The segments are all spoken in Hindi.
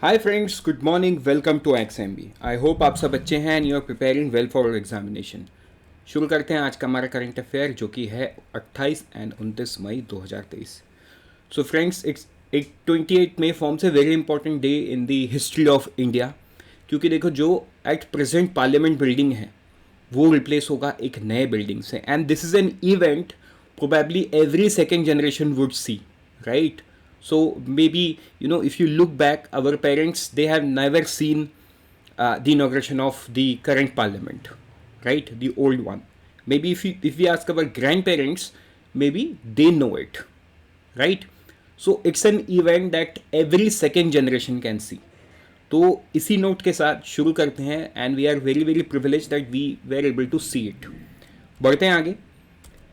Hi friends, good morning, welcome to XMB। I hope आप सब अच्छे हैं and you are preparing well for examination. शुरू करते हैं आज का हमारा करंट अफेयर जो कि है 28 and 29 May 2023। So friends, it's एक 28 May forms a very important day in the history of India, क्योंकि देखो जो एट प्रेजेंट पार्लियामेंट बिल्डिंग है वो रिप्लेस होगा एक नए बिल्डिंग से, and this is an event probably every second generation would see, right? So maybe, if you look back, our parents, they have never seen the inauguration of the current parliament, right? The old one. Maybe if we ask our grandparents, maybe they know it, right? So it's an event that every second generation can see. तो इसी नोट के साथ शुरू करते हैं, and we are very very privilege that we were able to see it. बढ़ते हैं आगे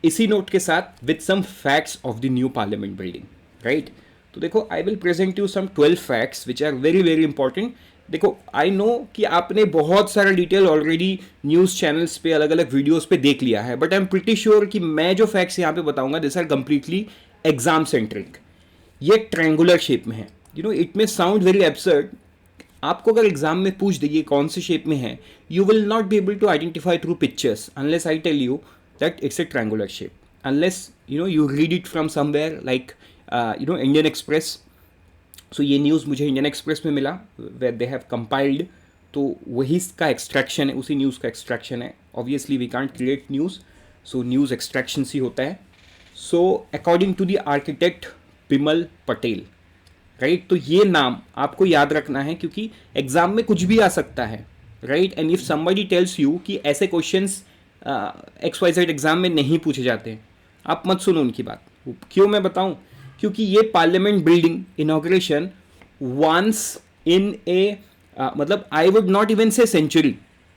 इसी नोट के साथ with some facts of the new parliament building, right? तो देखो, I will present you some 12 facts which are very very important. देखो, आई नो कि आपने बहुत सारा डिटेल ऑलरेडी न्यूज़ चैनल्स पे, अलग अलग वीडियोस पे देख लिया है, but I am pretty sure कि मैं जो फैक्ट्स यहाँ पे बताऊंगा this are completely exam centric. ये ट्रायंगुलर शेप में है। It may sound very absurd. आपको अगर एग्जाम में पूछ दे ये कौन से शेप में है, you will not be able to identify through pictures unless I tell you that it's a triangular shape, unless you read it from somewhere like Indian Express. So ये न्यूज़ मुझे इंडियन एक्सप्रेस में मिला, where they have compiled, तो वही का एक्सट्रैक्शन है, उसी न्यूज़ का एक्सट्रैक्शन है। Obviously we can't create news, so news extraction ही होता है। So according to the architect Bimal Patel, right? तो ये नाम आपको याद रखना है क्योंकि एग्जाम में कुछ भी आ सकता है, right? And if somebody tells you कि ऐसे क्वेश्चंस XYZ एग्जाम में नहीं पूछे जाते हैं, आप मत सुनो उनकी बात। क्यों मैं बताऊं? क्योंकि ये parliament building inauguration once in a मतलब I would not even say century,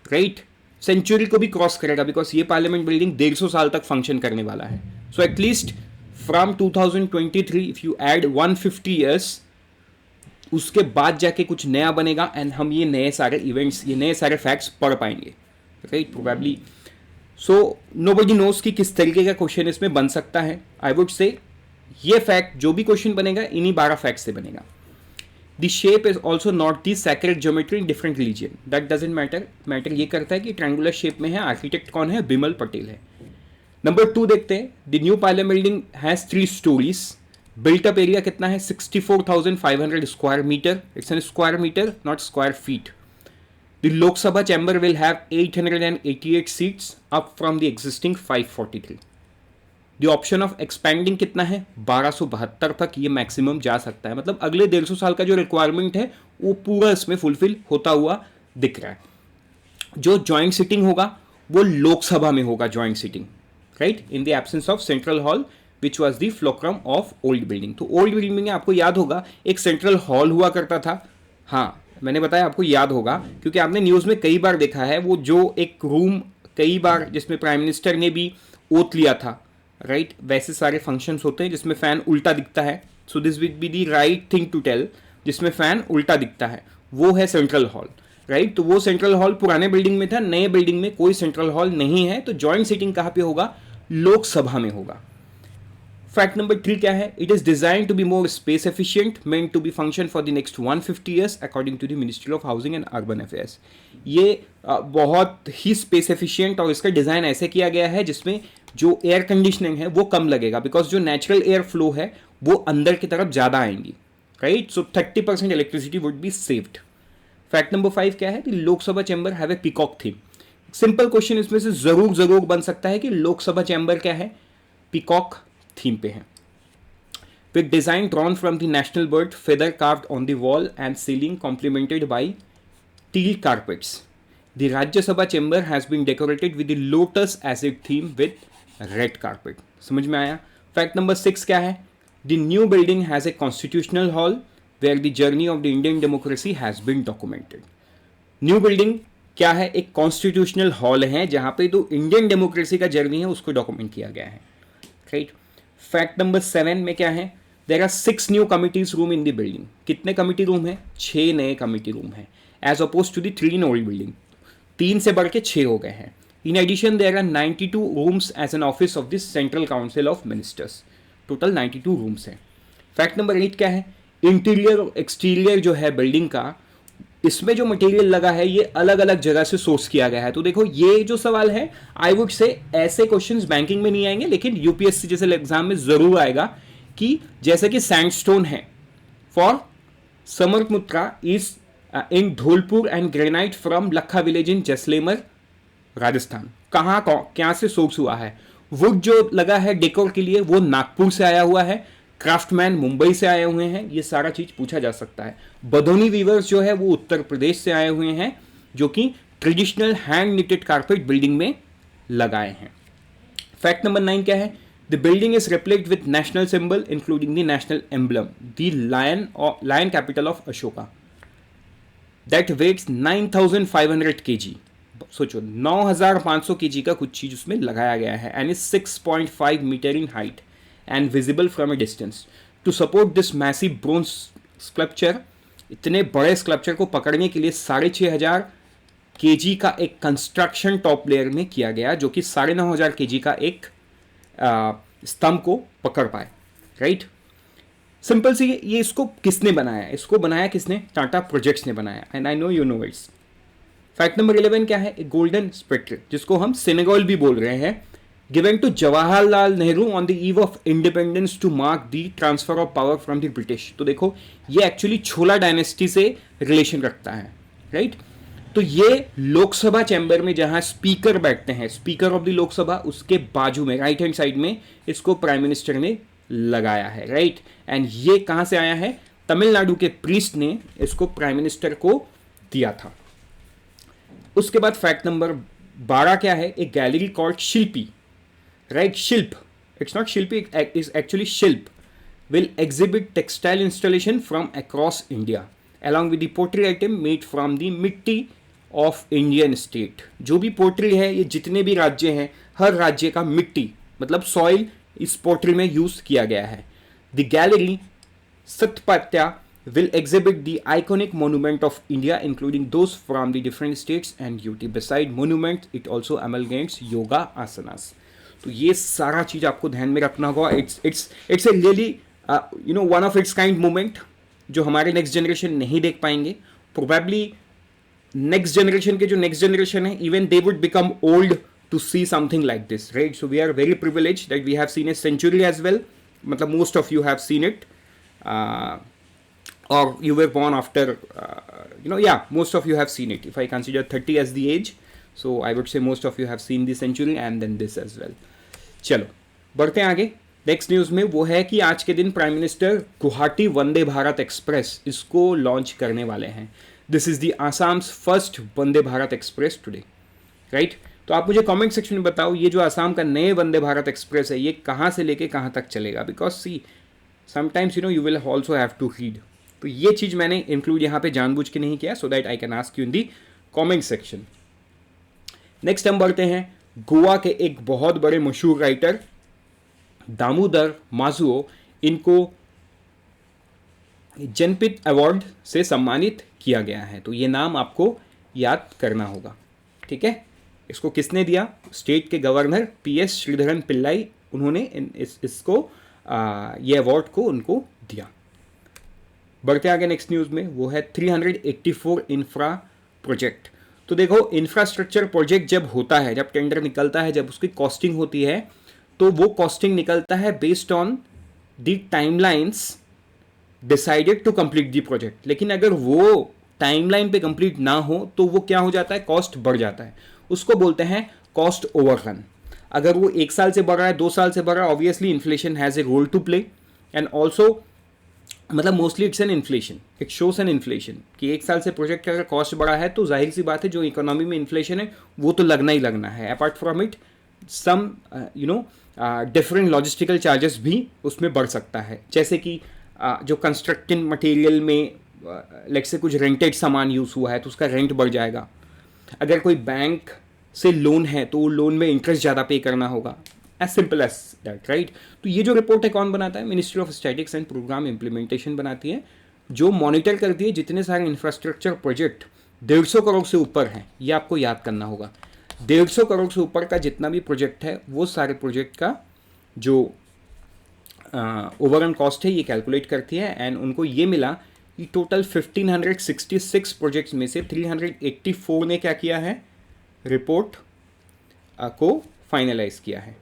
right? Century को भी क्रॉस करेगा, बिकॉज ये पार्लियामेंट बिल्डिंग 150 साल तक फंक्शन करने वाला है। So at least from 2023 if you add 150 years, उसके बाद जाके कुछ नया बनेगा एंड हम ये नए सारे इवेंट्स, ये नए सारे फैक्ट्स पढ़ पाएंगे, right? Probably. So nobody knows कि किस तरीके का क्वेश्चन इसमें बन सकता है। आई वुड से ये फैक्ट जो भी क्वेश्चन बनेगा इन्हीं 12 फैक्ट से बनेगा। The shape is also not the sacred geometry in different religion, that doesn't matter. Matter ये करता है कि ट्रायंगुलर शेप में है। आर्किटेक्ट कौन है? बिमल पटेल है। नंबर 2 देखते हैं। The new parliament building has 3 storeys. Built up area कितना है? 64,500 square metre. It's an square metre, not square feet. The Lok Sabha chamber will have 888 seats, up from the existing 543. The option of expanding कितना है? 1272 तक ये मैक्सिमम जा सकता है। मतलब अगले 150 साल का जो रिक्वायरमेंट है वो पूरा इसमें फुलफिल होता हुआ दिख रहा है। जो ज्वाइंट सिटिंग होगा वो लोकसभा में होगा, joint sitting, right? In the absence of central hall which was the fulcrum of old building. तो ओल्ड बिल्डिंग में आपको याद होगा एक सेंट्रल हॉल हुआ करता था। हाँ, मैंने बताया आपको याद होगा क्योंकि आपने न्यूज़ में कई बार देखा है वो जो एक रूम, कई बार जिसमें प्राइम मिनिस्टर ने भी ओथ लिया था, राइट? वैसे सारे फंक्शंस होते हैं जिसमें फ़ैन उल्टा दिखता है। So this will be the right thing to tell, जिसमें फ़ैन उल्टा दिखता है वो है सेंट्रल हॉल, राइट? तो वो सेंट्रल हॉल पुराने बिल्डिंग में था, नए बिल्डिंग में कोई सेंट्रल हॉल नहीं है। तो जॉइंट सीटिंग कहाँ पे होगा? लोकसभा में होगा। फैक्ट नंबर 3 क्या है? It is design to be more space efficient, meant to be function for the next 150 years according to the ministry of housing and urban affairs. ये बहुत ही स्पेस एफिशिएंट, और इसका डिज़ाइन ऐसे किया गया है जिसमें जो एयर कंडीशनिंग है वो कम लगेगा, बिकॉज जो नेचुरल एयर फ्लो है वो अंदर की तरफ ज़्यादा आएंगी, right? So 30% electricity would be saved. Fact number 5 क्या है? Lok Sabha chamber have a peacock theme. Simple question इसमें से जरूर बन सकता है कि लोकसभा चैम्बर क्या है? पीकॉक थीम पे है। With design drawn from the national bird, feather carved on the wall and ceiling complemented by teal carpets. The Rajya Sabha chamber has been decorated with the lotus as a theme with red carpet. समझ में आया? फैक्ट नंबर 6 क्या है? The new building has a constitutional hall where the journey of the Indian democracy has been documented. New building क्या है? एक कॉन्स्टिट्यूशनल हॉल है जहां पे तो इंडियन डेमोक्रेसी का जर्नी है उसको डॉक्यूमेंट किया गया है, राइट? फैक्ट नंबर 7 में क्या है? There are 6 new committees room in the building. कितने कमिटी रूम है? 6 नए कमिटी रूम है, as oppose to the 3 in old building. 3 से बढ़ के 6 हो गए हैं। In addition there are 92 rooms as an office of this central council of ministers. Total 92 rooms हैं। फैक्ट नंबर 8 क्या है? इंटीरियर और एक्सटीरियर जो है बिल्डिंग का, इसमें जो मटेरियल लगा है ये अलग अलग जगह से सोर्स किया गया है। तो देखो ये जो सवाल है, आई वुड से ऐसे क्वेश्चंस बैंकिंग में नहीं आएंगे, लेकिन यूपीएससी जैसे एग्जाम में जरूर आएगा कि जैसे कि सैंडस्टोन है for Sarmathura is in Dholpur and granite from Lakha village in Jaisalmer Rajasthan. कहाँ क्या से सोर्स हुआ है। वुड जो लगा है डेकोर के लिए वो नागपुर से आया हुआ है, क्राफ्टमैन मुंबई से आए हुए हैं, ये सारा चीज पूछा जा सकता है। बदौनी वीवर्स जो है वो उत्तर प्रदेश से आए हुए हैं, जो कि traditional hand knitted carpet building में लगाए हैं। फैक्ट नंबर 9 क्या है? The building is replete with national symbol including the national emblem the lion capital of Ashoka that weighs 9500 kg। सोचो 9500 kg का कुछ चीज उसमें लगाया गया है and is 6.5 metre in height and visible from a distance. To support this massive bronze sculpture, इतने बड़े स्कल्पचर को पकड़ने के लिए 6500 kg का एक कंस्ट्रक्शन टॉप लेयर में किया गया, जो कि 9500 kg का एक स्तंभ को पकड़ पाए। राइट, सिंपल सी ये इसको किसने बनाया? इसको बनाया किसने? टाटा प्रोजेक्ट्स ने बनाया, and I know you know it's. Fact number 11 क्या है? एक गोल्डन स्पेक्ट्रल, जिसको हम सेनेगल भी बोल रहे हैं, given to Jawaharlal Nehru on the eve of independence to mark the transfer of power from the British। तो देखो ये एक्चुअली छोला डायनेस्टी से रिलेशन रखता है। राइट, तो ये लोकसभा चैम्बर में जहां स्पीकर बैठते हैं, स्पीकर ऑफ द लोकसभा, उसके बाजू में राइट हैंड साइड में इसको प्राइम मिनिस्टर ने लगाया है। राइट, एंड ये कहां से आया है? तमिलनाडु के प्रीस्ट ने इसको प्राइम मिनिस्टर को दिया था। उसके बाद फैक्ट नंबर 12 क्या है? एक gallery called Shilpi, right, shilp, it's not shilpi, it is actually shilp, will exhibit textile installation from across India along with the pottery item made from the मिट्टी of Indian state। जो भी पोट्री है, ये जितने भी राज्य हैं, हर राज्य का मिट्टी मतलब सॉइल इस पोट्री में यूज किया गया है। The gallery Satpatya will exhibit the iconic monument of India including those from the different states and UT। beside monument it also amalgamates yoga asanas। तो ये सारा चीज आपको ध्यान में रखना होगा। It's a really you know one of its kind moment जो हमारे नेक्स्ट जनरेशन नहीं देख पाएंगे। प्रोबेबली नेक्स्ट जनरेशन के जो नेक्स्ट जनरेशन है, even they would become old to see something like this. Right, so we are very privilege that we have seen a century as well. मतलब most of you have seen it और you were born after most of you have seen it। if I consider 30 as the age, so I would say most of you have seen the century and then this as well। चलो बढ़ते हैं आगे। नेक्स्ट न्यूज में वो है कि आज के दिन prime minister Guwahati Vande Bharat express इसको लॉन्च करने वाले हैं। This is the Assam's first Vande Bharat express today. Right, तो आप मुझे कमेंट सेक्शन में बताओ ये जो आसाम का नए वंदे भारत एक्सप्रेस है ये कहाँ से लेके कहाँ तक चलेगा। Because see sometimes you will also have to read. तो ये चीज़ मैंने इंक्लूड यहाँ पे जानबूझ के नहीं किया, so that I can ask you in the comment section. Next हम बढ़ते हैं गोवा के एक बहुत बड़े मशहूर राइटर दामोदर माजुओ, इनको जनपित अवार्ड से सम्मानित किया गया है। तो ये नाम आपको याद करना होगा। ठीक है, इसको किसने दिया? स्टेट के गवर्नर PS श्रीधरन पिल्लाई, उन्होंने इसको ये अवार्ड को उनको दिया। बढ़ते आगे नेक्स्ट न्यूज़ में, वो है 384 इंफ्रा प्रोजेक्ट। तो देखो इंफ्रास्ट्रक्चर प्रोजेक्ट जब होता है, जब टेंडर निकलता है, जब उसकी कॉस्टिंग होती है, तो वो कॉस्टिंग निकलता है based on the timelines decided to complete the project. लेकिन अगर वो टाइमलाइन पे कंप्लीट ना हो तो वो क्या हो जाता है? कॉस्ट बढ़ जाता है। उसको बोलते हैं कॉस्ट ओवररन। अगर वो 1 साल से बढ़ रहा है, 2 साल से बढ़ रहा है, obviously inflation has a role to play and also मतलब mostly it's an inflation, it shows an inflation कि 1 साल से प्रोजेक्ट का अगर कॉस्ट बढ़ा है तो जाहिर सी बात है जो इकोनॉमी में इन्फ्लेशन है वो तो लगना ही लगना है। Apart from it some different logistical charges भी उसमें बढ़ सकता है, जैसे कि जो कंस्ट्रक्टिंग मटेरियल में लेट्स से कुछ रेंटेड सामान यूज़ हुआ है तो उसका रेंट बढ़ जाएगा। अगर कोई बैंक से लोन है तो लोन में इंटरेस्ट ज़्यादा पे करना होगा। As simple as that. Right, तो ये जो रिपोर्ट है कौन बनाता है? Ministry of statics and programme implementation बनाती है, जो मॉनिटर करती है जितने सारे इंफ्रास्ट्रक्चर प्रोजेक्ट 150 करोड़ से ऊपर हैं। ये आपको याद करना होगा। 150 करोड़ से ऊपर का जितना भी प्रोजेक्ट है वो सारे प्रोजेक्ट का जो ओवरऑल कॉस्ट है ये कैलकुलेट करती है, एंड उनको ये मिला कि टोटल 1566 प्रोजेक्ट्स में से 384 ने क्या किया है, रिपोर्ट को फाइनलाइज किया है।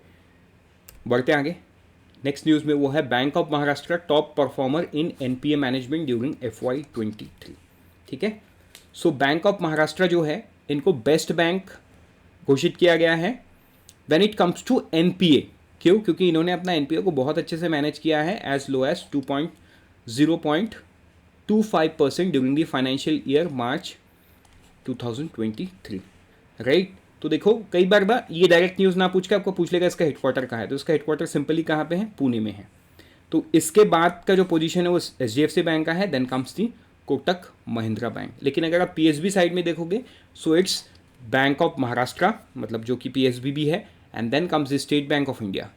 बढ़ते आगे नेक्स्ट न्यूज़ में, वो है bank of Maharashtra top performer in NPA management during FY23। ठीक है, सो बैंक ऑफ महाराष्ट्र जो है इनको बेस्ट बैंक घोषित किया गया है when it comes to NPA. क्यों? क्योंकि इन्होंने अपना एनपीए को बहुत अच्छे से मैनेज किया है, as low as 0.25% during the financial year March 2023। राइट, तो देखो कई बार ये डायरेक्ट न्यूज़ ना पूछ के आपको पूछ लेगा इसका हेडक्वार्टर कहाँ है, तो इसका हेडक्वार्टर सिंपली कहाँ पे है, पुणे में है। तो इसके बाद का जो पोजीशन है वो HDFC बैंक का है, then comes the Kotak Mahindra bank. लेकिन अगर आप PSB साइड में देखोगे, so it's bank of Maharashtra, मतलब जो कि PSB भी है, and then comes the state bank of India,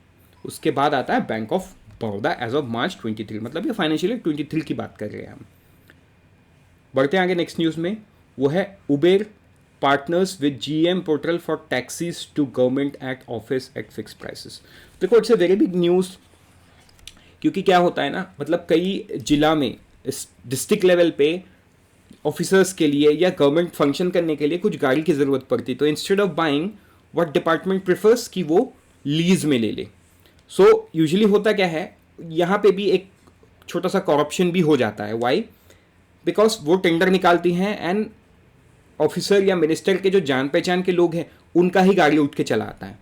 उसके बाद आता है bank of Baroda as of March 23। मतलब ये फाइनेंशियल ईयर 23 की बात कर रहे हैं हम। बढ़ते हैं आगे नेक्स्ट न्यूज़ में, वो है Uber partners with GM portal for taxis to government at office at fix prices. देखो it's a very big news, क्योंकि क्या होता है ना, मतलब कई जिला में इस डिस्ट्रिक्ट लेवल पे ऑफिसर्स के लिए या गवर्नमेंट फंक्शन करने के लिए कुछ गाड़ी की ज़रूरत पड़ती, तो instead of buying what department prefers कि वो लीज में ले ले। सो यूजुअली होता क्या है, यहाँ पे भी एक छोटा सा करप्शन भी हो जाता है। वाई? बिकॉज वो टेंडर निकालती हैं एंड ऑफिसर या मिनिस्टर के जो जान पहचान के लोग हैं उनका ही गाड़ी उठ के चला आता है।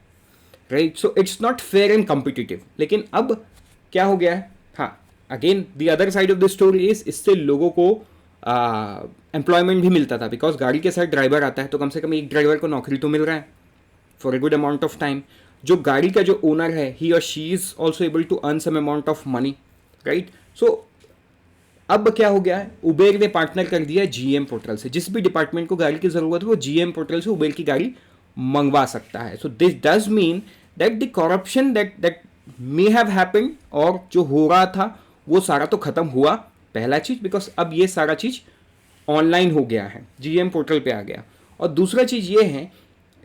Right, so it's not fair and competitive. लेकिन अब क्या हो गया है, हाँ, again the other side of the story is, इससे लोगों को एम्प्लॉयमेंट भी मिलता था, बिकॉज गाड़ी के साथ ड्राइवर आता है तो कम से कम एक ड्राइवर को नौकरी तो मिल रहा है for a good amount of time. जो गाड़ी का जो ओनर है, ही और she is also able to earn some amount of money. Right, so अब क्या हो गया है, उबेर ने पार्टनर कर दिया GM पोर्टल से। जिस भी डिपार्टमेंट को गाड़ी की जरूरत है वो GM पोर्टल से उबेर की गाड़ी मंगवा सकता है। So this does mean that the corruption that may have happened, और जो हो रहा था वो सारा तो खत्म हुआ, पहला चीज, बिकॉज अब ये सारा चीज ऑनलाइन हो गया है, GM पोर्टल पे आ गया। और दूसरा चीज ये है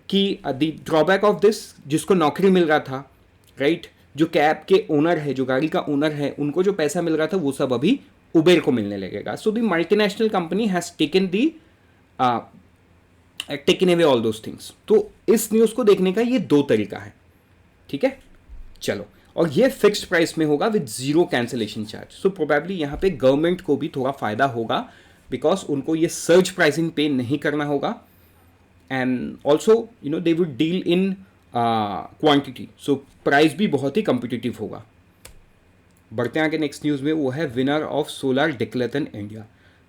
कि द ड्रॉबैक ऑफ दिस, जिसको नौकरी मिल रहा था, राइट, जो कैब के ओनर है, जो गाड़ी का ओनर है, उनको जो पैसा मिल रहा था वो सब अभी उबेर को मिलने लगेगा। So the multinational company has taken away all those things. तो इस न्यूज़ को देखने का ये दो तरीका है। ठीक है, चलो, और ये फिक्स्ड प्राइस में होगा with zero cancellation charge. So probably यहाँ पे गवर्नमेंट को भी थोड़ा फायदा होगा, बिकॉज उनको ये सर्ज प्राइसिंग पे नहीं करना होगा, and also they would deal in quantity, so price भी बहुत ही कम्पिटिटिव होगा। बढ़ते हैं आगे नेक्स्ट न्यूज़ में, वो है winner of solar decathlon India.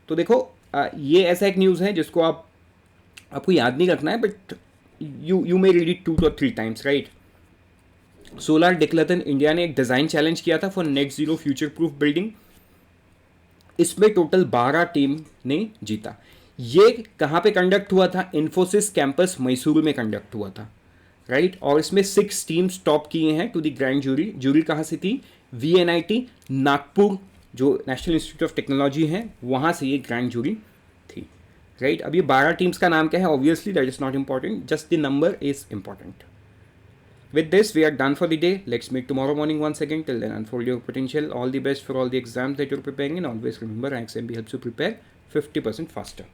तो देखो ये ऐसा एक न्यूज़ है जिसको आपको याद नहीं रखना है, but you may read it 2 or 3 times, right. Solar decathlon India ने एक डिज़ाइन चैलेंज किया था for net zero future proof building. इसमें टोटल 12 टीम ने जीता। ये कहाँ पे कंडक्ट हुआ था? इन्फोसिस कैंपस मैसूर में कंडक्ट हुआ था, राइट। और इसमें 6 टीम्स टॉप किए हैं to the grand jury. Jury कहाँ से थी? VNIT नागपुर, जो नेशनल इंस्टीट्यूट ऑफ टेक्नोलॉजी है, वहाँ से ये ग्रैंड जूरी थी, राइट। अब ये 12 टीम्स का नाम क्या है? Obviously that is not important, just the number is important. With this, we are done for the day. Let's meet tomorrow morning once again. Till then, unfold your potential. All the best for all the exams that you're preparing, and always remember, IXMB helps you prepare 50% faster.